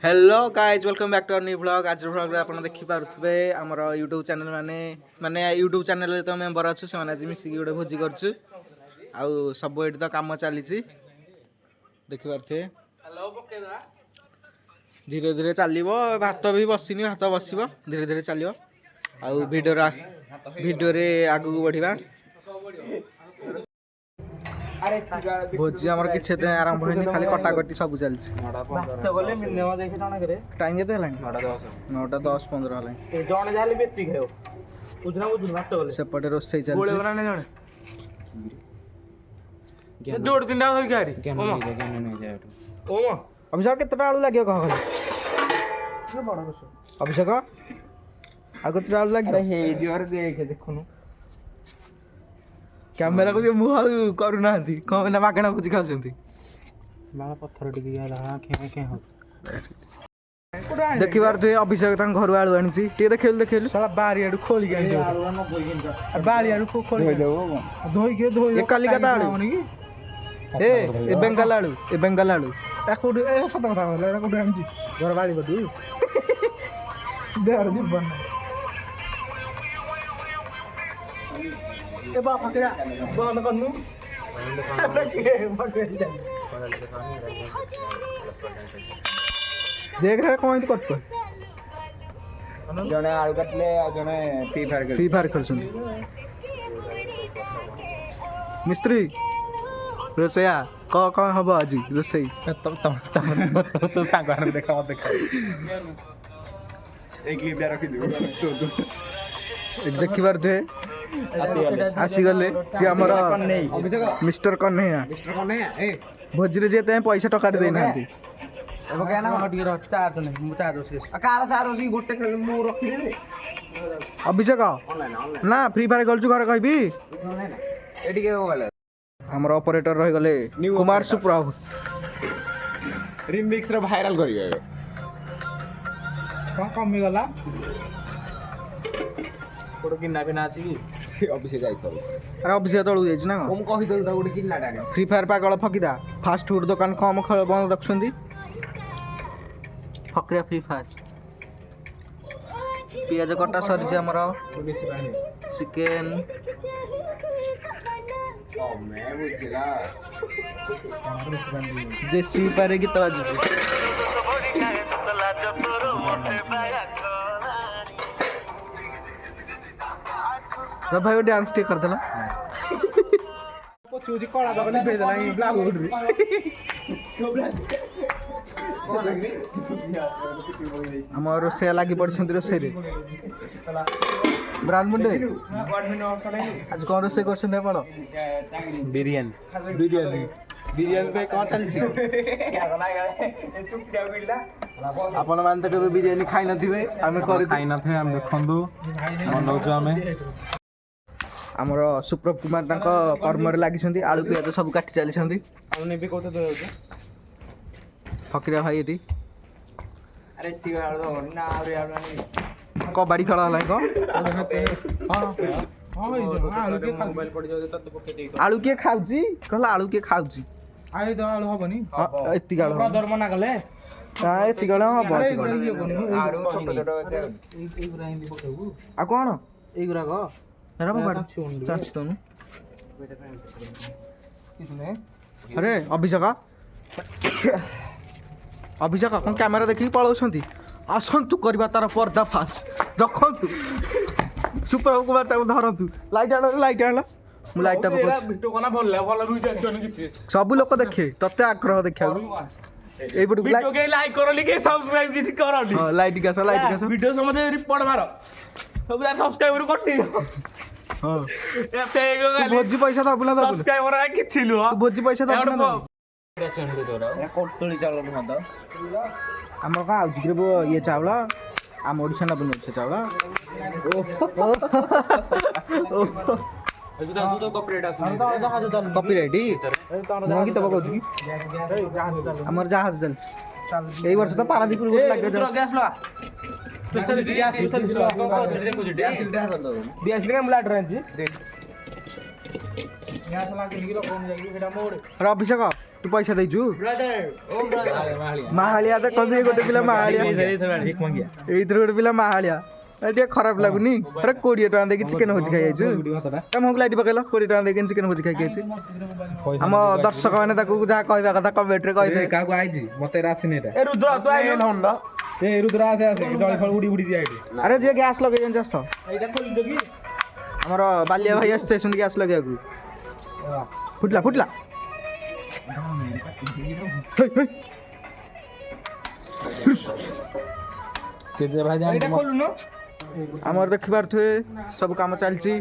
Hello guys welcome back to our new vlog. आज vlog आप देखी पारे आम यूट्यूब चैनल माने यूट्यूब चैनल तो मेम्बर अच्छे से आज मिसिक गोटे भोजी कर सब ये तो कम चली देखिपे धीरे धीरे चलो भात भी बसनी भात बस धीरे धीरे चलो भिडियो आगू बढ़ा भोजी आम कि आरंभ होनी खाली कटाकटी सब चलती टाइम के 9:10 सेपटे रोसे चलती अभिषेक केतटा आलू लगे कह अभिषेक आगे आलू लगे देखुनु कैमेरा को मुह करूना कौन मागणा भोजी खाऊँ पत्थर देखिबार तुझे अभिषेक घर आलू आनी देखेलु देखेलु साला बारियाडू खोलिक कालिकता आलू ए बेंगाल आलू सत कथा कहला घर बाड़ी पटू देहर जीवन बंद करनु देख रहे कौन कर जने आलू काटले जने फ्री फायर खेल मिस्त्री रोसैया कौन हम आज रोसई तो सांग देख देखिबार थे आसीगले जे हमर मिस्टर कन्हैया भोजी जे पैसा टका देना अभिषेक ना फ्री फायर खेलु घर कहि हमर ऑपरेटर रही गले कुमार सुप्रभ रिमिक्स रे वायरल करियो कमी गला कोड किन्ना बिना अछि कि अभिषेक आइतो अरे अभिषेक तळु जाइछ ना हम कहि दल त गोटे किन्ना डाने फ्री फायर पागल फकीदा फास्ट फूड दुकान कम खेल बंद रखछंदी फकरिया फ्री फायर पियाज कटा सरी जे हमर चिकन मैं बुझिला देसी पारे गीत बाजुची भाई वो डांस टे कर देला पोचूजी कोला दगनी भेज देला ई ब्लॉग उडरी हमर से लागी पड़छंती रोसे रे ब्रांड मुंडे आज कौन रोसे करछन आपण बिरयानी पे कौन चलछि आपण मान त कबे बिरयानी खाइ नथिबे हमें कर खाइ नथे हम देखंदु मनौजो हमें हमर सुप्रभ कुमार तांको कर्म रे लागि आलू पियाज सब काटी चली हमने भी कोते दो फकीरा भाई एटी अरे ठीक है आलू ना आरे आलू नहीं कबड्डी खेल हला को आलू के खाउची कहला आलू के खाउची आइ तो आलू हबनी एत्ती गाल ब्रदर मना गले एत्ती गाल हबो आलू छोट छोट एगुरा हिंदी पठेबू आ कोन एगुरा को एरा बाबा चांस तो किसने अरे अभिषेक अभिषेक कौन कैमेरा देखी पलाउछंती आसंतु करबा तार पर्दा फास रखंतु सुपर कुमार ताको धरंतु लाइट आला मु लाइट भिडियो कोना भल रुज आछन किछि सब लोक देखे तते आग्रह देखा ए बडु वीडियो के लाइक करली के सब्सक्राइब किछि करली हां लाइट का वीडियो समझे रिपोर्ट मारो सब सब्सक्राइबर कटि हां ए फेगो गाली भोजी पैसा दबुला सब्सक्राइबर आ किछि नु भोजी पैसा दबुला कोटली चावल खांदा हमर का आउची रे ये चावल आम ओडिसा न बनो से चावल तो कॉपीराइट आसु कॉपीराइट मोगी तब कहू कि हमर जहाज चल एई वर्ष तो पारादीप रोड लाग गैस ला स्पेशल गैस देखो गैस के मुलाट रहंची गैस ला के गिरो कोन जाई एटा मोड़ अभिषेक ତୁ ପଇସା ଦେଇଛୁ ବ୍ରଦର ଓ ବ୍ରଦର ମାହାଳିଆ ଦେଖନ୍ତୁ ଏଇ ଗୋଟେ ପିଲା ମାହାଳିଆ ଏଇଥିରେ ଗୋଟେ ପିଲା ମାହାଳିଆ ଏ ଟିକେ ଖରାପ ଲାଗୁନି ପୁରା 20 ଟଙ୍କା ଦେଇକି ଚିକେନ ଭୋଜି ଖାଇ ଯାଇଛୁ ତମ ଲାଇଟ୍ ପକେଇଲ 20 ଟଙ୍କା ଦେଇକି ଚିକେନ ଭୋଜି ଖାଇକି ଯାଇଛୁ ଆମ ଦର୍ଶକ ମାନେ ତାକୁ ଯାହା କହିବା କଥା କମେଣ୍ଟରେ କହିଦେବେ କାହାକୁ ଆଇଛି ମତେ ଆସିନି ଏଟା ଏ ରୁଦ୍ର ତୁ ଆଇଲୁ ଏ ରୁଦ୍ର ଆସେ ଜଳି ଫଳ ଉଡି ଉଡି ଯାଏ ଆରେ ଯିଏ ଗ୍ୟାସ୍ ଲଗେଇ ଜାଣିଛ ଆସ ଏଇଟା ଖୋଲିଦ କି ଆମର ବାଲିଆ ଭାଇ ଆସିଛନ୍ତି ଗ୍ୟାସ୍ ଲଗେଇବାକୁ ଫୁଟିଲା ଫୁଟିଲା କେଜେ ଭାଇ ଏଇଟା ଖୋଲୁନ ଆମର ଦେଖିପାରୁଥିବେ ସବୁ କାମ ଚାଲିଛି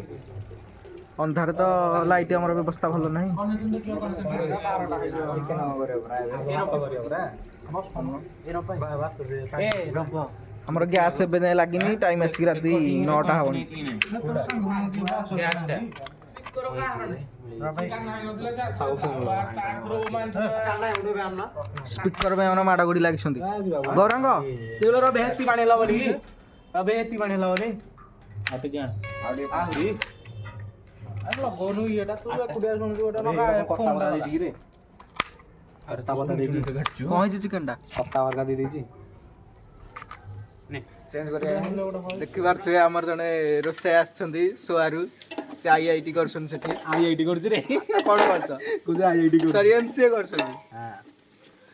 ଅନ୍ଧାରେ ତ ଲାଇଟ୍ ଆମର ବ୍ୟବସ୍ଥା ଭଲ ନାହିଁ ଆମର ଗ୍ୟାସ୍ ଏବେ ଯାଏଁ ଲାଗିନି ଟାଇମ୍ ଆସିକି ରାତି 9ଟା ହବଣି ସ୍ପିକର ପାଇଁ ଆମର ମାଡ଼ଗୁଡ଼ି ଲାଗିଛନ୍ତି ଗୌରାଙ୍ଗ ତେଲର ବେହେତି ପାଣି ହେଲା ବୋଲି ବେହେତି ପାଣି ହେଲା ବୋଲି ଆଉ ଟିକେ ଆହୁରି ଲଗଉନୁ ଇଏଟା ତୁ ଏକୁଟିଆ ଶୁଣୁଛୁ ଗୋଟେ ଲଗା ଫୋନଟା ଦେଇକି ରେ ଆରେ ତା ବତା ଦେଇଛି କଣ ହେଇଛି ଚିକେନଟା ସପ୍ତା ବର୍ଗା ଦେଇ ଦେଇଛି ଚେଞ୍ଜ କରିବା ଦେଖିପାରୁଥିବେ ଆମର ଜଣେ ରୋଷେଇ ଆସିଛନ୍ତି ସୋଆରୁ ସେ IIT କରୁଛନ୍ତି ସେଠି ଆଇଆଇଟି କରୁଛି ରେ କଣ କରୁଛ କୁଜା ଆଇଡି ସରି MCA କରୁଛନ୍ତି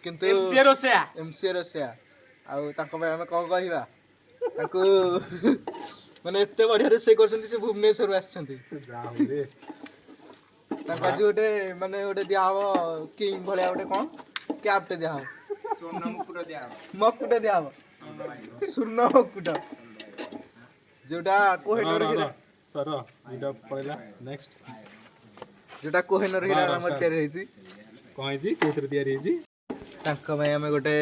କିନ୍ତୁ ଏମସିଏ ରୋଷେୟା MCA ରୋଷେୟା ଆଉ ତାଙ୍କ ପାଇଁ ଆମେ କଣ କହିବା ତାଙ୍କୁ ମାନେ ଏତେ ବଢିଆ ରୋଷେଇ କରୁଛନ୍ତି ସେ ଭୁବନେଶ୍ୱରରୁ ଆସିଛନ୍ତି ତାଙ୍କୁ ଆଜି ଗୋଟେ ମାନେ ଗୋଟେ ଦିଆହବ କିଙ୍ଗ ଭଳିଆ ଗୋଟେ କଣ କ୍ୟାପ୍ଟେ ଦିଆହବ ମକୁଟେ ଦିଆହବ ସ୍ୱର୍ଣ୍ଣ ମକୁଟ ଯୋଉଟା କୋହିନୂର ହୀରା ସର ଏଇଟା ପଳେଇଲା ନେକ୍ସଟ ଯୋଉଟା କୋହିନୂର ହୀରା ଆମର ତିଆରି ହେଇଛି କଣ ହେଇଛି କୋଉଥିରେ ତିଆରି ହେଇଛି ତାଙ୍କ ପାଇଁ ଆମେ ଗୋଟେ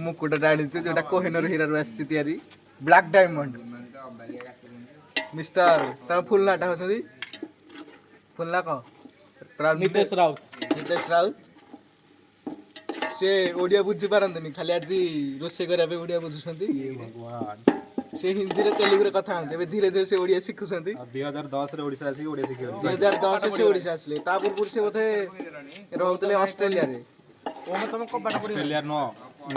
ମୁକୁଟଟା ଆଣିଛୁ ଯୋଉଟା କୋହିନୂର ହୀରାରୁ ଆସିଛି ତିଆରି ବ୍ଲାକ୍ ଡାଇମଣ୍ଡ ମିଷ୍ଟର ତାର ଫୁଲ ନାଁଟା ହଉଛନ୍ତି ଫୁଲ ନା କଣ ନିତେଶ ରାଉତ ନିତେଶ ରାଉତ ସେ ଓଡ଼ିଆ ବୁଝିପାରନ୍ତିନି ଖାଲି ଆଜି ରୋଷେଇ କରିବା ପାଇଁ ଓଡ଼ିଆ ବୁଝୁଛନ୍ତି ସେ ହିନ୍ଦୀରେ ତେଲୁଗୁରେ କଥା ହନ୍ତି ଏବେ ଧୀରେ ଧୀରେ ସେ ଓଡ଼ିଆ ଶିଖୁଛନ୍ତି 2010ରେ ଓଡ଼ିଶା ଆସିକି ଓଡ଼ିଆ ଶିଖିଗଲେ 2010 ସେ ଓଡ଼ିଶା ଆସିଲେ ତା ପୂର୍ବରୁ ସେ ବୋଧେ ରହୁଥିଲେ ଅଷ୍ଟ୍ରେଲିଆରେ ଅଷ୍ଟ୍ରେଲିଆ ନୁହଁ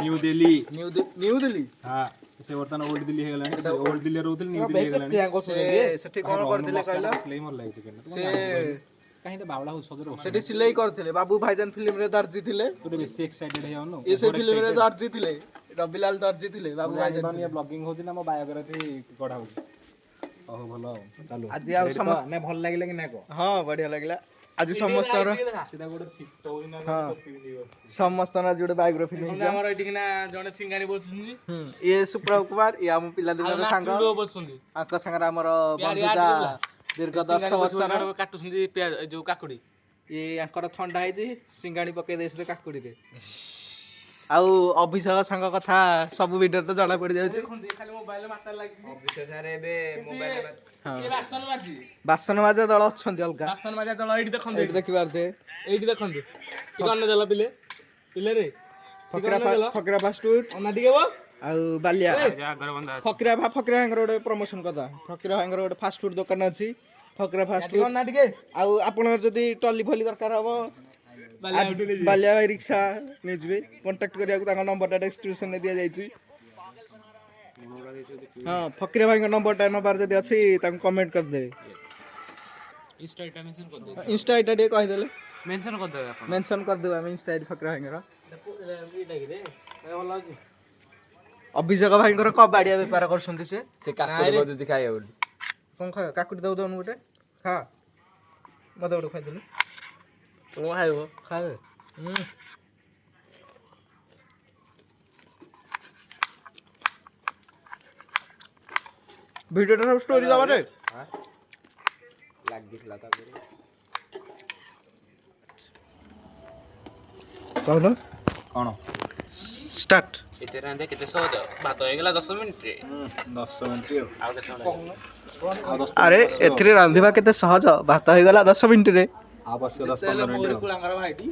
ନ୍ୟୁ ଦିଲ୍ଲୀ ନ୍ୟୁ ଦିଲ୍ଲୀ ହଁ ସେ ବର୍ତ୍ତମାନ ଓଲ୍ଡ ଦିଲ୍ଲୀ ହେଇଗଲାଣି ଓଲ୍ଡ ଦିଲ୍ଲୀ ରହୁଥିଲେ ନ୍ୟୁ ଦିଲ୍ଲୀ ହେଇଗଲାଣି ସେ ସେଠି କଣ କରିଥିଲେ କହିଲ ଆସିଲେ ମୋର ଲାଗିଛି କେନ ସେ କାହିଁ ତ ବାଉଳା ହଉଛ ସଦର ସେଠି ସିଲେଇ କରିଥିଲେ ବାବୁ ଭାଇଜାନ ଫିଲ୍ମରେ ଦର୍ଜି ଥିଲେ ତୁ ବେଶୀ ଏକ୍ସାଇଟେଡ ହେଇଯାଉନୁ ଏ ସେ ଫିଲ୍ମରେ ଦର୍ଜି ଥିଲେ ରବିଲାଲ ଦର୍ଜି ଥିଲେ ବାବୁ ଭାଇଜାନ ବ୍ଲଗିଂ ହଉଛି ନା ମୋ ବାୟୋଗ୍ରାଫି ଗଢା ହଉଛି ଓହୋ ଭଲ ଆଉ ଚାଲୁ ଆଜି ଆଉ ସମସ୍ତ ନା ଭଲ ଲାଗିଲା କି ନା କହ ହଁ ବଢିଆ ଲାଗିଲା ଆଜି ସମସ୍ତଙ୍କର ସେଟା ଗୋଟେ ଶୀତ ହଉଛି ନା ହଁ ସମସ୍ତଙ୍କର ଆଜି ଗୋଟେ ବାୟୋଗ୍ରାଫି ନେଇଛି ଆମର ଏଠିକି ନା ଜଣେ ସିଙ୍ଗାଣି ବସୁଛନ୍ତି ଇଏ ସୁପ୍ରଭ କୁମାର ଇଏ ଆମ ପିଲାଦିନର ସାଙ୍ଗ ବସୁଛନ୍ତି ଆଙ୍କ ସାଙ୍ଗରେ ଆମର ବନ୍ଧୁତା ଦୀର୍ଘ 10 ବର୍ଷର କାଟୁଛନ୍ତି ଯୋଉ କାକୁଡି ଇଏ ୟାଙ୍କର ଥଣ୍ଡା ହେଇଛି ସିଙ୍ଗାଣି ପକେଇ ଦେଇଥିଲେ କାକୁଡିରେ ଆଉ ଅଭିଷେକ ସାଙ୍ଗ କଥା ସବୁ ଭିଡିଓରେ ତ ଜଣା ପଡି ଯାଉଛି ଖାଲି ମୋବାଇଲ ମାତାର ଲାଗିଛି ଅଭିଷେକ ସାର୍ ଏବେ ମୋବାଇଲ ବାସନ ମାଜି ବାସନ মাজା ଦଳ ଅଛନ୍ତି ଅଲଗା ବାସନ ମାଜା ଦଳ ଏଇଠି ଦେଖନ୍ତୁ ଏଇଠି ଦେଖିପାରୁଥିବେ ଏଇଠି ଦେଖନ୍ତୁ ଟିକେ ଅନ୍ନ ଦେଲ ପିଲେ ପିଲେରେ ଫକରା ଫାଷ୍ଟ ଫୁଡ୍ ଅନ୍ନ ଟିକେ ବୋ ଆଉ ବାଲିଆ ଆଗରେ ବନ୍ଧା ଫକରା ଭାଇଙ୍କର ଗୋଟେ ପ୍ରମୋସନ କଥା ଫକରା ଭାଇଙ୍କର ଗୋଟେ ଫାଷ୍ଟ ଫୁଡ୍ ଦୋକାନ ଅଛି ଫକରା ଫାଷ୍ଟ ଫୁଡ୍ ଅନ୍ନ ଟିକେ ଆଉ ଆପଣଙ୍କର ଯଦି ଟଲି ଫଲି ଦରକାର ହବ ବାଲିଆ ଭାଇ ରିକ୍ସା ନେଇଯିବେ କଣ୍ଟାକ୍ଟ କରିବାକୁ ତାଙ୍କ ନମ୍ବରଟା ଡେସ୍କ୍ରିପସନରେ ଦିଆଯାଇଛି ହଁ ଫକୀର ଭାଇଙ୍କ ନମ୍ବରଟା ନବାର ଯଦି ଅଛି ତାଙ୍କୁ କମେଣ୍ଟ କରିଦେବେ ଇନଷ୍ଟା ଆଇଡି ଟିକେ କହିଦେଲେ ମେନସନ କରିଦେବେ ଆପଣ ମେନସନ କରିଦେବୁ ଆମେ ଇନଷ୍ଟା ଆଇଡି ଫକୀର ଭାଇଙ୍କର ଅଭିଷେକ ଭାଇଙ୍କର କବାଡିଆ ବେପାର କରୁଛନ୍ତି ସେ କାକୁଡି ଯଦି ଖାଇବ ବୋଲି କଣ ଖାଇବା କାକୁଡି ଦଉ ଦଉନୁ ଗୋଟେ ଖା ମତେ ଗୋଟେ ଖାଇଦେଲୁ କଣ ଖାଇବ ଖାଏ ଭିଡ଼ିଓଟା ସବୁ ଷ୍ଟୋରି ଦବାରେ ଲାଗିଥିଲା ତାପରେ କହୁନ କଣ ଷ୍ଟାର୍ଟ ଏତେ ରାନ୍ଧେ କେତେ ସହଜ ଭାତ ହେଇଗଲା 10 ମିନିଟ୍ରେ 10 ମିନିଟ୍ ଆଉ କେତେ ସମୟ ଆରେ ଏଥିରେ ରାନ୍ଧିବା କେତେ ସହଜ ଭାତ ହେଇଗଲା 10 ମିନିଟରେ ଆଉ ବସିବ 10-15 ମିନିଟ୍ କୁଳାଙ୍କର ଭାଇଟି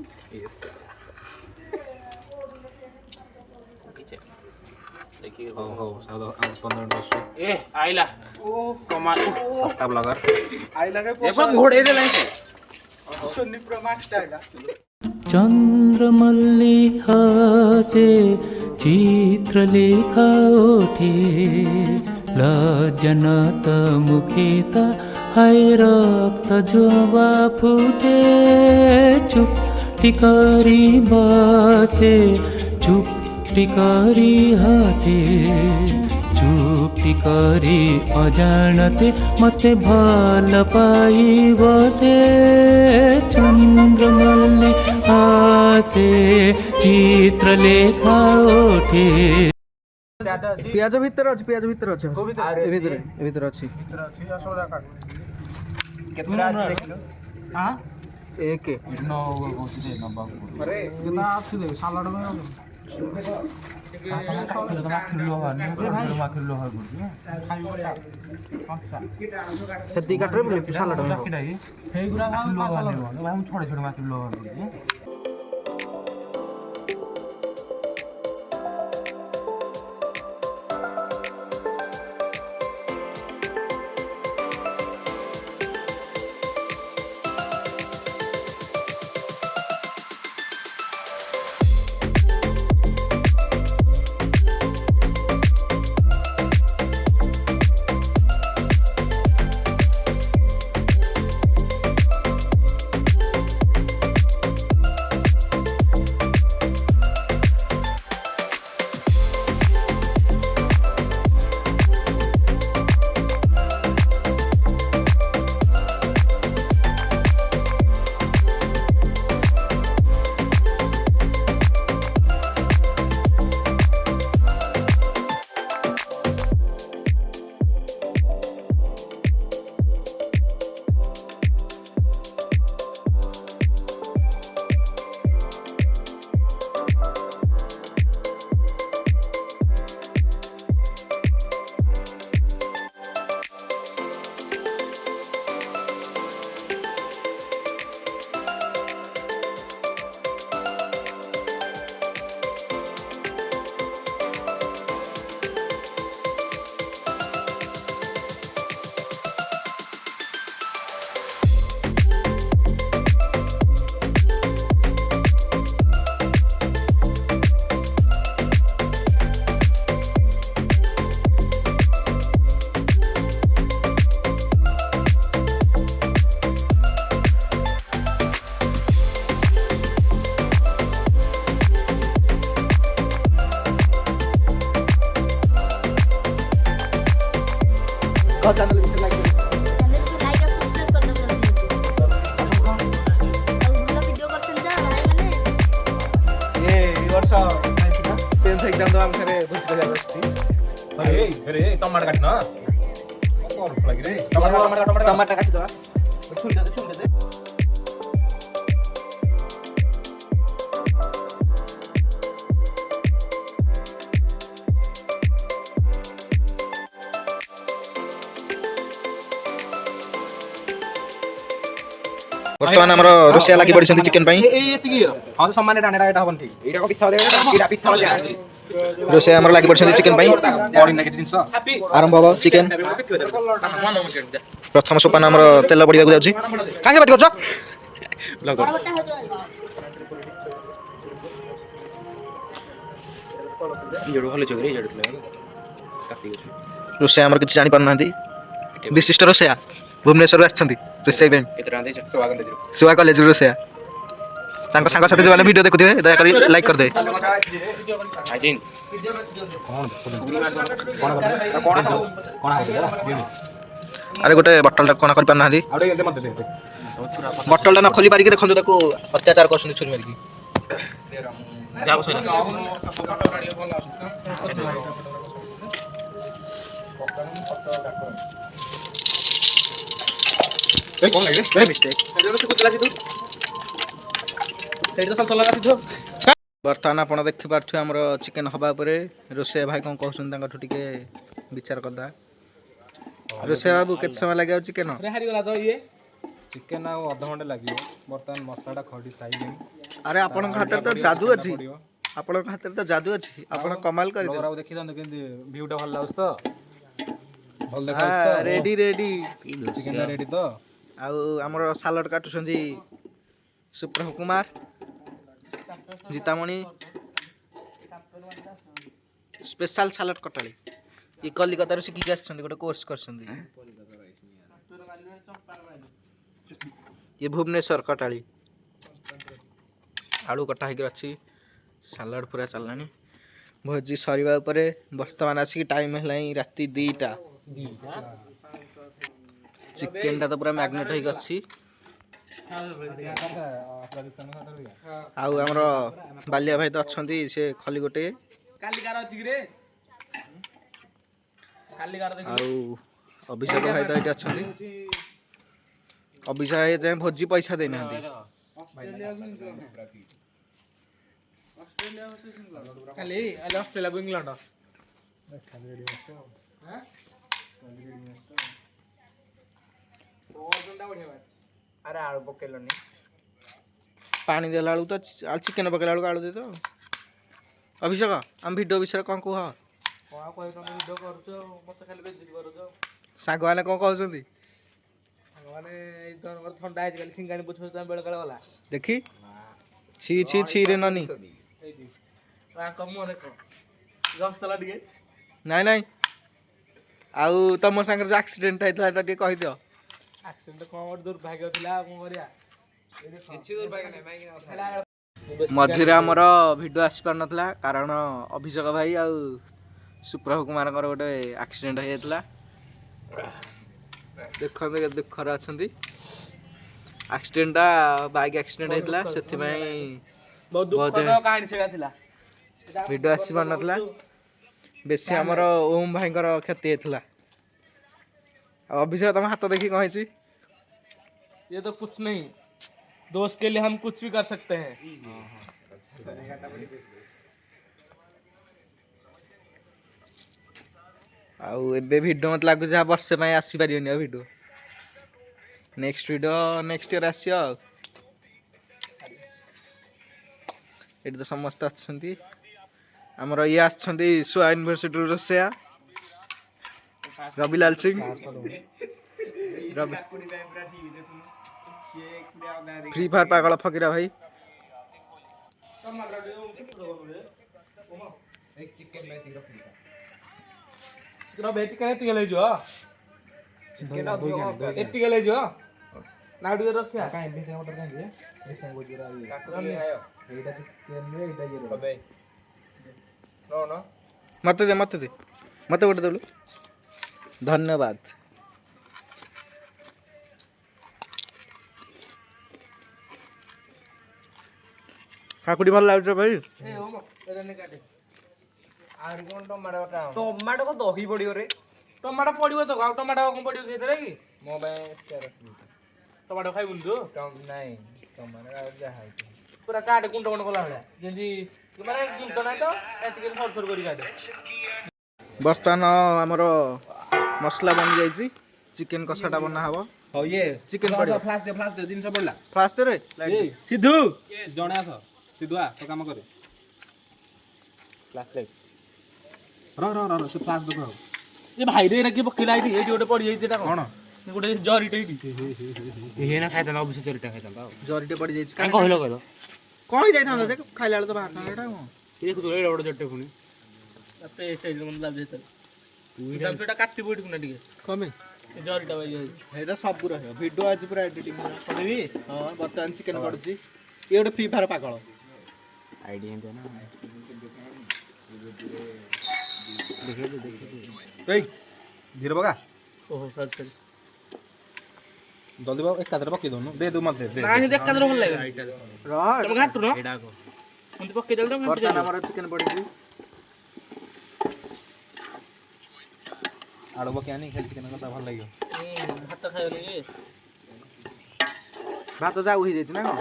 ହଉ ହଉ 15 ମିନିଟ୍ ବସିବ ଏ ଆଇଲା ଓ କମା ଶସ୍ତା ବ୍ଲଗର ଆଇଲା ରେ ଘୋଡେଇ ଦେଲା सोनी प्रो मैक्स आएगा चन्द्रमल्लिहासे चित्रलेखा ओठे लज्जनत मुखे त हाय रक्त जोबा फुटे चुप्टी करी बसे चुप्टी करी हसे चुप्टी करी अजाणते मते भल पाई बसे चन्द्रमल्ली हासे चित्रलेखा ओठे ପିଆଜ ଭିତରେ ଅଛି ପିଆଜ ଭିତରେ ଅଛି ଏ ଭିତରେ ଅଛି କେତେଟା ଅଛି ଦେଖିଲୁ? ହଁ ଏକ ସେତିକି କାଟରେ ସାଲାଡ଼ ଚ୍ୟାନେଲ ବିଷୟରେ ଲାଇକ୍ चैनल को लाइक और सब्सक्राइब कर दो जल्दी और ଭଲ ଭିଡ଼ିଓ କରୁଛନ୍ତି ଯା ଭାଇ ମାନେ ଏ ବର୍ଷ 10th ଏକ୍ଜାମ ଦେବା ଅନୁସାରେ ଭୋଜି କରିବାକୁ ଆସିଛି ଟମାଟୋ କାଟିନ ଟମାଟୋ କାଟିଦେବା ଛୁରୀ ଦେ ବର୍ତ୍ତମାନ ଆମର ରୋଷେଇଆ ଲାଗି ପଡ଼ିଛନ୍ତି ଚିକେନ ପାଇଁ ରୋଷେଇଆ ଆମର ଲାଗି ପଡ଼ିଛନ୍ତି ଚିକେନ ପାଇଁ ଆରମ୍ଭ ହବ ଚିକେନ ପ୍ରଥମ ସୋପାନ ଆମର ତେଲ ପଡ଼ିବାକୁ ଯାଉଛି କାହିଁକି ପାଟି କରୁଛ ବଟା ରୋଷେଇଆ ଆମର କିଛି ଜାଣିପାରୁନାହାନ୍ତି ବିଶିଷ୍ଟ ରୋଷେଇଆ ଭୁବନେଶ୍ୱରରୁ ଆସିଛନ୍ତି ରୋଷେଇ ପାଇଁ ସୁଆ କଲେଜରୁ ରୋଷେଇଆ ତାଙ୍କ ସାଙ୍ଗସାଥି ଯେଉଁମାନେ ଭିଡ଼ିଓ ଦେଖୁଥିବେ ଦୟାକରି ଲାଇକ୍ କରିଦେବେ ଆରେ ଗୋଟେ ବଟଲଟା କ'ଣ କରିପାରୁନାହାନ୍ତି ବଟଲଟା ନ ଖୋଲି ପାରିକି ଦେଖନ୍ତୁ ତାକୁ ଅତ୍ୟାଚାର କରୁଛନ୍ତି ଛୁରୀ ମାରିକି ବର୍ତ୍ତମାନ ଆପଣ ଦେଖିପାରୁଥିବେ ଆମର ଚିକେନ ହେବା ଉପରେ ରୋଷେଇଆ ଭାଇ କ'ଣ କହୁଛନ୍ତି ତାଙ୍କଠୁ ଟିକେ ବିଚାର କରିଦେବା ରୋଷେଇଆ ବାବୁ କେତେ ସମୟ ଲାଗିବ ଚିକେନ ଚିକେନ ଆଉ ଅଧଘଣ୍ଟେ ଲାଗିବ ବର୍ତ୍ତମାନ ମସଲାଟା ଖଡ଼ି ସାଇଲେଣି ଆରେ ଆପଣଙ୍କ ହାତରେ ତ ଯାଦୁ ଅଛି ଆପଣଙ୍କ ହାତରେ ତ ଯାଦୁ ଅଛି ଆପଣ କମାଲ କରିଦେବେ ଆଉ ଦେଖିଥାନ୍ତୁ କେମିତି ଭିଉଟା ଭଲ ଲାଗୁଛି ତ ଭଲ ଦେଖାଯାଉଛି ତ ରେଡି ରେଡି ଚିକେନଟା ରେଡି ତ ଆଉ ଆମର ସାଲାଡ କାଟୁଛନ୍ତି ସୁପ୍ରଭ କୁମାର ଜିତାମଣି ସ୍ପେଶାଲ ସାଲାଡ କଟାଳି ଇଏ କଲିକତାରୁ ଶିଖିକି ଆସିଛନ୍ତି ଗୋଟେ କୋର୍ସ କରିଛନ୍ତି ଇଏ ଭୁବନେଶ୍ୱର କଟାଳି ଆଳୁ କଟା ହେଇକି ଅଛି ସାଲାଡ ପୁରା ଚାଲିଲାଣି ଭୋଜି ସରିବା ଉପରେ ବର୍ତ୍ତମାନ ଆସିକି ଟାଇମ୍ ହେଲାଣି ରାତି 2ଟା ଚିକେନଟା ତ ପୁରା ମ୍ୟାଗ୍ନେଟ୍ ହେଇକି ଅଛି ଆଉ ଆମର ବାଲିଆ ଭାଇ ତ ଅଛନ୍ତି ସେ ଖଲି ଗୋଟେ ଆଉ ଅଭିଷେକ ଭାଇ ତ ଏଇଠି ଅଛନ୍ତି ଅଭିଷେକ ଭାଇ ଏଥିପାଇଁ ଭୋଜି ପଇସା ଦେଇନାହାନ୍ତି ଖାଲି ଅଷ୍ଟ୍ରେଲିଆକୁ ଇଂଲଣ୍ଡ ଆରେ ଆଳୁ ପକେଇଲନି ପାଣି ଦେଲା ବେଳକୁ ତ ଚିକେନ ପକେଇଲା ବେଳକୁ ଆଳୁ ଦେଇଦ ଅଭିଷେକ ଆମ ଭିଡ଼ିଓ ବିଷୟରେ କ'ଣ କୁହ କଣ କହି ତମେ ଭିଡ଼ିଓ କରୁଛ ମତେ ଖାଲି ବେଜିତ କରୁଛ ସାଙ୍ଗମାନେ କ'ଣ କହୁଛନ୍ତି ମାନେ ଏଇ ତମର ଥଣ୍ଡା ହେଇଛି ଖାଲି ସିଙ୍ଗାଣି ପୋଛ ତମେ ବେଳେ ବେଳେ ଗଲା ଦେଖି ଛି ଛି ଛିରେ ନନି ଏଇଠି ଆଙ୍କ ମୁହଁ ଦେଖ ଜସ୍ତଲା ଟିକେ ନାଇଁ ନାଇଁ ଆଉ ତମ ସାଙ୍ଗରେ ଯୋଉ ଆକ୍ସିଡେଣ୍ଟ ହେଇଥିଲା ଏଟା ଟିକେ କହିଦିଅ ଆକ୍ସିଡେଣ୍ଟ କଣ ଗୋଟେ ଦୁର୍ଭାଗ୍ୟ ଥିଲା ଆଉ କଣ କରିବା କିଛି ଦୁର୍ଭାଗ୍ୟ ନାହିଁ ମଝିରେ ଆମର ଭିଡ଼ିଓ ଆସିପାରୁନଥିଲା କାରଣ ଅଭିଷେକ ଭାଇ ଆଉ ସୁପ୍ରଭ କୁମାରଙ୍କର ଗୋଟେ ଆକ୍ସିଡେଣ୍ଟ ହେଇଯାଇଥିଲା ଦେଖନ୍ତୁ କେତେ ଦୁଃଖରେ ଅଛନ୍ତି ଆକ୍ସିଡେଣ୍ଟଟା ବାଇକ୍ ଆକ୍ସିଡେଣ୍ଟ ହେଇଥିଲା ସେଥିପାଇଁ ବହୁତ ଦୁଃଖଦ କାହାଣୀ ସେଇଟା ଥିଲା ଭିଡ଼ିଓ ଆସିପାରୁନଥିଲା ବେଶୀ ଆମର ଓମ୍ ଭାଇଙ୍କର କ୍ଷତି ହେଇଥିଲା ଆଉ ଅଭିଷେକ ତମ ହାତ ଦେଖି କ'ଣ ହେଇଛି ये तो कुछ नहीं दोस्त के लिए हम कुछ भी कर सकते हैं ଆଉ ଏବେ ଭିଡ଼ିଓ ମତେ ଲାଗୁଛି ଯାହା ବର୍ଷେ ପାଇଁ ଆସିପାରିବନି ଆଉ video next video next year ଆସିବ ଆଉ ଏଠି ତ ସମସ୍ତେ ଅଛନ୍ତି ଆମର ଇଏ ଆସିଛନ୍ତି ସୁଆ ୟୁନିଭର୍ସିଟିରୁ ରୋଷେୟା ରବିଲାଲ ସିଂ ଫ୍ରି ଫାୟାର ପାଗଳ ଫକୀରା ଭାଇ ଚିକେନ ଏତିକି ନେଇଯିବ ଏତିକି ନେଇଯିବ ନା ଟିକେ ରଖିବା ମତେ ଦେ ମତେ ଗୋଟେ ଦେଲୁ ଧନ୍ୟବାଦ କାକୁଡ଼ି ଭଲ ଲାଗୁଛି ଭାଇ ଟମାଟୋ କଣ ଦହି ପଡିବ ରେ ଟମାଟୋ ପଡିବ ତ ଆଉ ଟମାଟୋ କଣ ପଡିବ ସେଇଥିରେ କି ମୋ ପାଇଁ ଟମାଟୋ ଖାଇବୁନି ତୁ ନାଇଁ ଟମାଟୋ ଆଉ ଯାହା ହେଇଛି ପୁରା କାଟେ ଗୁଣ୍ଡ ଗୁଣ୍ଡ କଲା ଭଳିଆ ଯେମିତି ମାନେ ଗୁଣ୍ଡ ନାହିଁ ତ ଟିକେ ସରୁ ସରୁ କରି କାଟେ ବର୍ତ୍ତମାନ ଆମର ମସଲା ବନିଯାଇଛି ଚିକେନ କଷାଟା ବନା ହବ ହଉ ଇଏ ଚିକେନ ପଡ଼ିବ ଫ୍ଲାସ୍ ଦେ ଜିନିଷ ପଡିଲା ଫାଷ୍ଟରେ ସିଧୁ ଜଣେ ଆସ ସିଧୁ ଆ ତ କାମ କରେ ଫ୍ଲାସ୍ ଲାଇଟ୍ ର ସେ ଫ୍ଲାସ୍ ଦେଖ ଏ ଭାଇରେ ଏରା କିଏ ପକେଇଲା ଏଇଠି ଏଇଠି ଗୋଟେ ପଡ଼ିଯାଇଛି ଏଟା କଣ ଗୋଟେ ଜରିଟେ ଏଇଠି ଏଇନା ଖାଇଥାନ୍ତା ଅବଶ୍ୟ ଚୋରିଟା ଖାଇଥାନ୍ତା ଆଉ ଜରିଟେ ପଡ଼ିଯାଇଛି କାଇଁ କହିଲ କହିଲ କହି ଯାଇଥାନ୍ତା ଯେ ଖାଇଲା ବେଳେ ତ ବାହାରିଥାନ୍ତା ଏଟା କ'ଣ ଦେଖୁଛୁ ଏଇଟା ଗୋଟେ ଜରିଟେ ପୁଣି ମତେ ସେଇ ମତେ ଲାଗୁଛି ସେଟା କାଟିବୁ ଏଇଠି ନା ଟିକେ କମେ ଏ ଜରିଟା ବାଜି ଯାଇଛି ଏଇଟା ସବୁ ରହିବ ଭିଡ଼ିଓ ଆଜି ପୁରା ଏଡିଟିଂ କରିବି ହଁ ବର୍ତ୍ତମାନ ଚିକେନ ପଡୁଛି ଇଏ ଗୋଟେ ଫ୍ରି ଫାୟାର ପାଗଳ ଆଇଡି ଏମିତି ନା ଏଇ ଧୀରେ ପକା ଓହୋ ସରି ସରି ଜଲ୍ଦି ଏକାଥରେ ପକେଇ ଦଉନୁ ଦେ ମତେ ଦେ ନାହିଁ ଦେଖାದ್ರೆ ଭଲ ଲାଗେ ତମେ ଘାଟୁନ ଏଇଟା କହ ମତେ ପକେଇ ଦେଲ ତ ବର୍ତ୍ତମାନ ଆମର ଚିକେନ ପଡିଛି ଆଳୁ ପକେଇଆନି ଖାଲି ଚିକେନ କଥା ଭଲ ଲାଗିବ ଭାତ ଖାଇବନି ଭାତ ଯାଉ ହେଇଯାଇଛି ନା କ'ଣ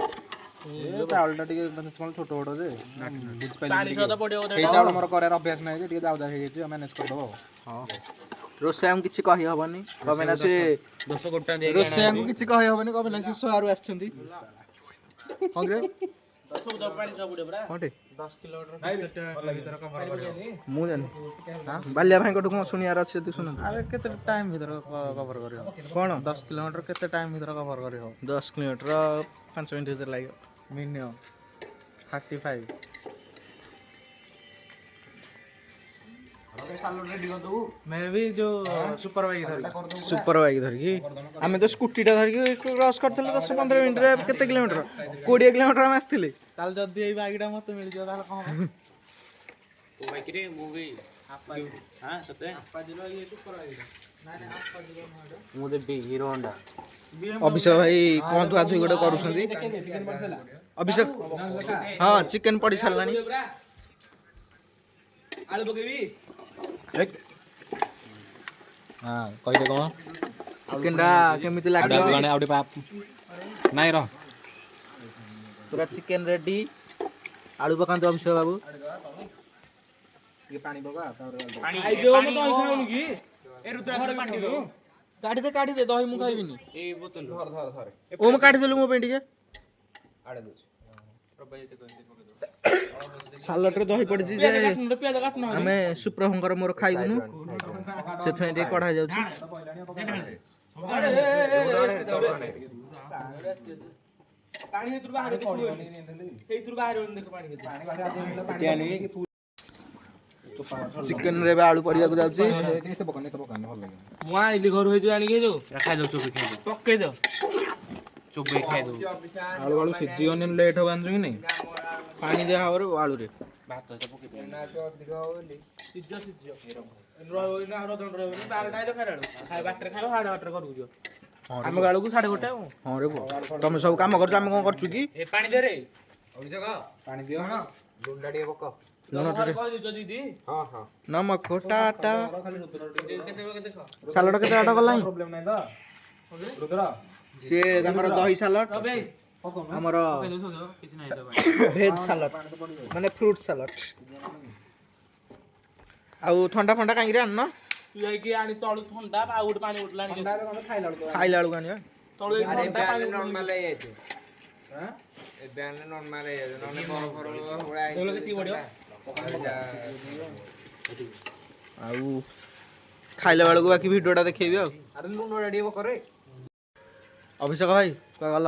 ଏ ଚାଉଳଟା ଟିକେ ମାନେ ଛୋଟ ବଡ଼ ଯେ ପାଣି ସହିତ ପଡିବ ଏଇ ଚାଉଳ ମୋର କରିବାର ଅଭ୍ୟାସ ନାହିଁ ଯେ ଟିକେ ଯାଉ ହେଇଯାଇଛି ମ୍ୟାନେଜ କରିଦେବ ହଁ ରୋଷେଇଆଙ୍କୁ କିଛି କହିହବନି କମେ ନା ସେ 10 ଗୋଟା ଦେଇକି ରୋଷେଇଆଙ୍କୁ କିଛି କହିହବନି କମେ ନା ସେ ସୁଆରୁ ଆସିଛନ୍ତି କଂଗ୍ରେ ସବୁ ତ ପାଣି ସବୁ ପଡିବ ପୁରା କଣଟେ 10 କିଲୋମିଟର ଭିତରେ କଭର କରିବ ମୁଁ ଜାଣିନି ବାଲିଆ ଭାଇଙ୍କଠୁ କ'ଣ ଶୁଣିବାର ଅଛି ତୁ ଶୁଣନ୍ତୁ ଆରେ କେତେ ଟାଇମ୍ ଭିତରେ କଭର କରିବ କ'ଣ 10 କିଲୋମିଟର କେତେ ଟାଇମ୍ ଭିତରେ କଭର କରିବ 10 କିଲୋମିଟର 5 ମିନିଟ୍ ଭିତରେ ଲାଗିବ ମିନିମମ୍ 35 मैं भी जो सुपर बाइक धर सुपर बाइक धरिकी आम तो स्कूटीटा धरिकी क्रॉस करते 10-15 मिनिट केते किलोमीटर 20 किलोमीटर आम आसते ताल जदी एई बाइकटा मते मिल जियो ताल कम तो बाइक रे मूवी हां सते पाजिलो ये सुपर बाइक नारे पाजिलो नहडो मु देबी हीरो होंडा अभिषेक भाई कौन धुआ धुई गोटे करूँ अभिषेक हाँ चिकेन पड़ी सारानी आलू पकेबी हां कहिदे कोन चिकेन टा केमिति लागो आउटे पाप नाइ र पूरा चिकेन रेडी आलू पकांतो अभिषेक बाबू ये पानी बगा आई जो म तो खाउनु की ए रुद्राक्ष पानी दो काटी दे दही मु खाइबिनी ए बोतल धर ओ म काटी देलु मो पे टिके आड़े दोछ सालट रे दही पड़ी जे प्याज काटनो आमे सुप्रभंकर मोर खाइबुनु सेथै रे कढा जाउछि पानी हेतुर बाहर हेतुर बाहर देखो पानी हेतुर चिकेन रे आलू पड़िया को जाउछि नेते पकाने तो पकाने भल लागे मु आइली घर होई जो आनी के जो खाइ दो चोबे खाइ दो पक्के दो चोबे खाइ दो आलू आलू सिजी गने लेट हो आंजु कि नहीं पानी दे हावर आलू रे भात तो पके दे सिज्जो रहो ना रो दंड रहो नि बार टाइ तो खाइराडो खाइ बाटर खाइलो हाड बाटर करू जो हम गाळू को 1:30 हां रे तुम सब काम करछ हम कोन करछु की ए पानी दे रे अभिषेक पानी दियो ना लुंडा डी पक लुण टे कह दियो दीदी हां हां नमक टाटा केते देखो सालड केते आटा गलाई प्रॉब्लम नहीं तो रुद्र से हमर दही सालड तबे हमर किछ नाही तो भेज सालड माने फ्रूट सालड आउ ठंडा फंडा कांगी रे अन्न तू जाई आनी तळु ठंडा आ उड पानी उडलानी खाइला आलू गानिया तळु ठंडा पानी नॉर्मल है ये हां ए बैन नॉर्मल है नॉने पर होड़ा है तळु केती बडियो आउ खाइला बेलू बाकी भिडियोटा देखेबी आ अरे लुंडा डी करे अभिषेक भाई क्या गल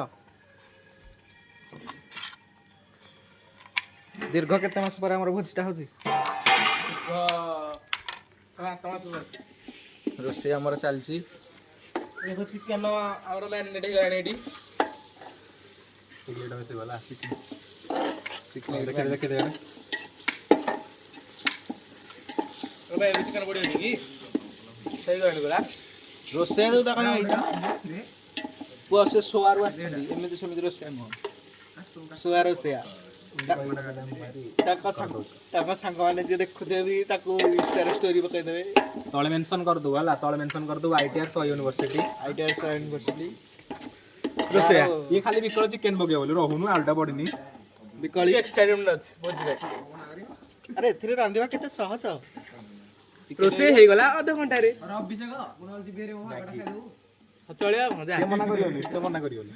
दीर्घ केते मास पर हमर भोजटा होची रोसे हमर चलची देखो चिकन और मैरिनेट हे रेडी टिकट में से वाला चिकन देखे दे ओ भाई चिकन बडियो की सही गणी बोला रोसे नु ता कहीं पुआ से सोआर वास्ती एमिति समिति रोसे न सोआर रोसे ताका संग माने जे देखुते भी ताको इंस्टा स्टोरी पकाई देबे तळे मेंशन कर दो वाला तळे मेंशन कर दो आईटीआर सो यूनिवर्सिटी यूनिवर्सिटी रोसे ये खाली बिकल चिकन बगे बोली रहउनु आलटा बडनी बिकली एक्साइटेड नच बुझिबे अरे एथिरे रांदिबा केते सहज रोसे हे गला आधा घंटा रे और अभिषेक कुणाल जी बेरे वो आगटा खाइ दो चलिया मजा से मना करियोनी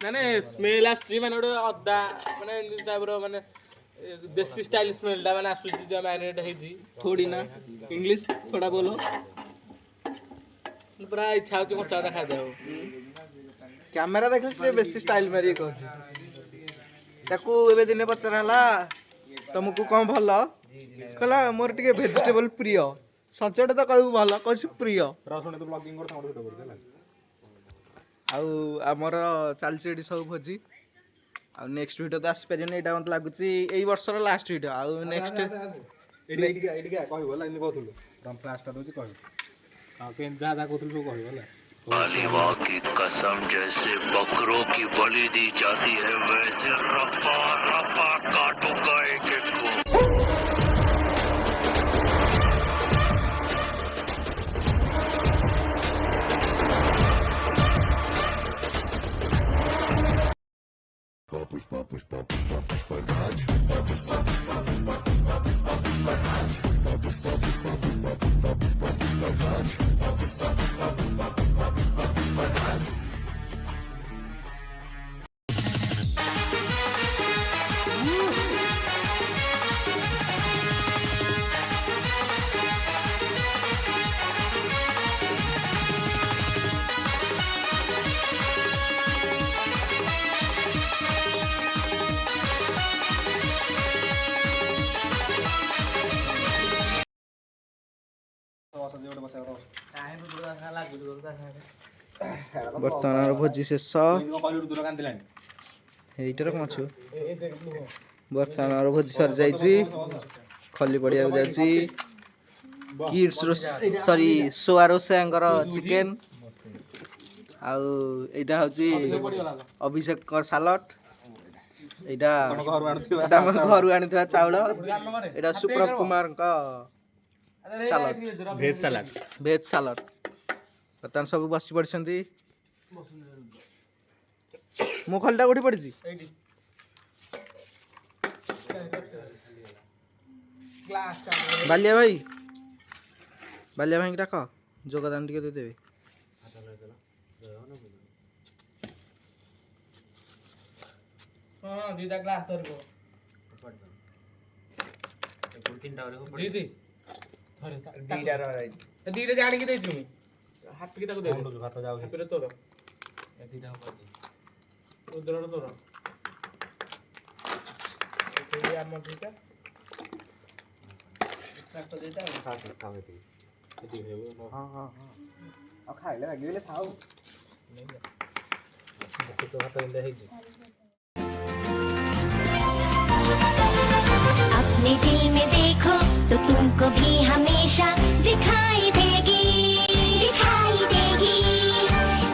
माने स्मेल आसी माने ओडे अद्दा माने टाइप रो माने देसी स्टाइल स्मेल दा माने आसु जे मैरिनेट हेजी थोड़ी ना इंग्लिश थोड़ा बोलो पूरा इच्छा होती कच्चा खा दे कैमरा देखले से बेसी स्टाइल मारी कहछि ताकू एबे दिने पचर हला तुमको कौन भल कहला मोर टिके वेजिटेबल प्रिय सचोटे तो कहू भल कहछि प्रिय रसुण तो ब्लॉगिंग कर तमरो वीडियो करला आउ हमर चलछि एडी सब भोजी आ नेक्स्ट वीडियो तो आसी परियो एटा मत लागुछि एई वर्षर लास्ट वीडियो आ नेक्स्ट एडी कहू होला इन कहथुलो हम फ्लाश कर दोछि कहू हां केन जा कहथुलो कहू होला मालिवा की कसम जैसे बकरों की बलि दी जाती है वैसे रप्पा रप्पा काटूंगा एक एक को पुष्पा पुष्पा पुष्पा पुष्पा राज ବର୍ତ୍ତମାନ ଆମର ଭୋଜି ଶେଷ ଏଇଟାର କ'ଣ ଅଛୁ ବର୍ତ୍ତମାନ ଆମର ଭୋଜି ସରିଯାଇଛି ଖଲି ପଡ଼ିବାକୁ ଯାଉଛି କିଡ୍ସ ସରି ସୋଆ ରୋଷେୟାଙ୍କର ଚିକେନ ଆଉ ଏଇଟା ହେଉଛି ଅଭିଷେକଙ୍କର ସାଲଟ୍ ଏଇଟା ଆମ ଘରୁ ଆଣିଥିବା ଚାଉଳ ଏଇଟା ସୁପ୍ରଭ କୁମାରଙ୍କ ସାଲଟ୍ ଭେଜ୍ ସାଲଟ୍ ବର୍ତ୍ତମାନ ସବୁ ବସି ପଡ଼ିଛନ୍ତି ମୋ ଖଲିଟା କୋଉଠି ପଡ଼ିଛି ବାଲିଆ ଭାଇକି ଡାକ ଯୋଗଦାନ ଟିକେ ଦେଇଦେବେ ଦିଟା ଗ୍ଲାସ ଧରିବ ଦିଟା ଜାଣିକି ଦେଇଛୁ ହାପିକି ତାକୁ ଦେବୁ ହାପିରେ ତୋର ରୁଦ୍ରର ତୋର ଆମ ଦିଟା ଖାଇଲେ ଲାଗିଲେ ଖାଉ अपने दिल में देखो तो तुमको भी हमेशा दिखाई देगी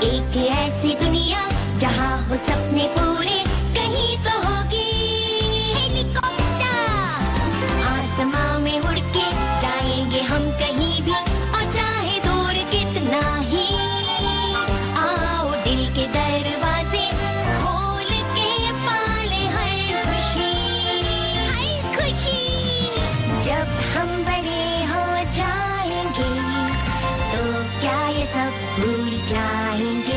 एक ऐसी दुनिया जहाँ हो सपने पूरे कहीं तो होगी हेलीकॉप्टर आसमां में उड़ के जाएंगे हम कहीं भी और चाहे दूर कितना ही आओ दिल के दरवाजे खोल के पाले हर खुशी जब हम बड़े हो जाएंगे तो क्या ये सब भूल जाएंगे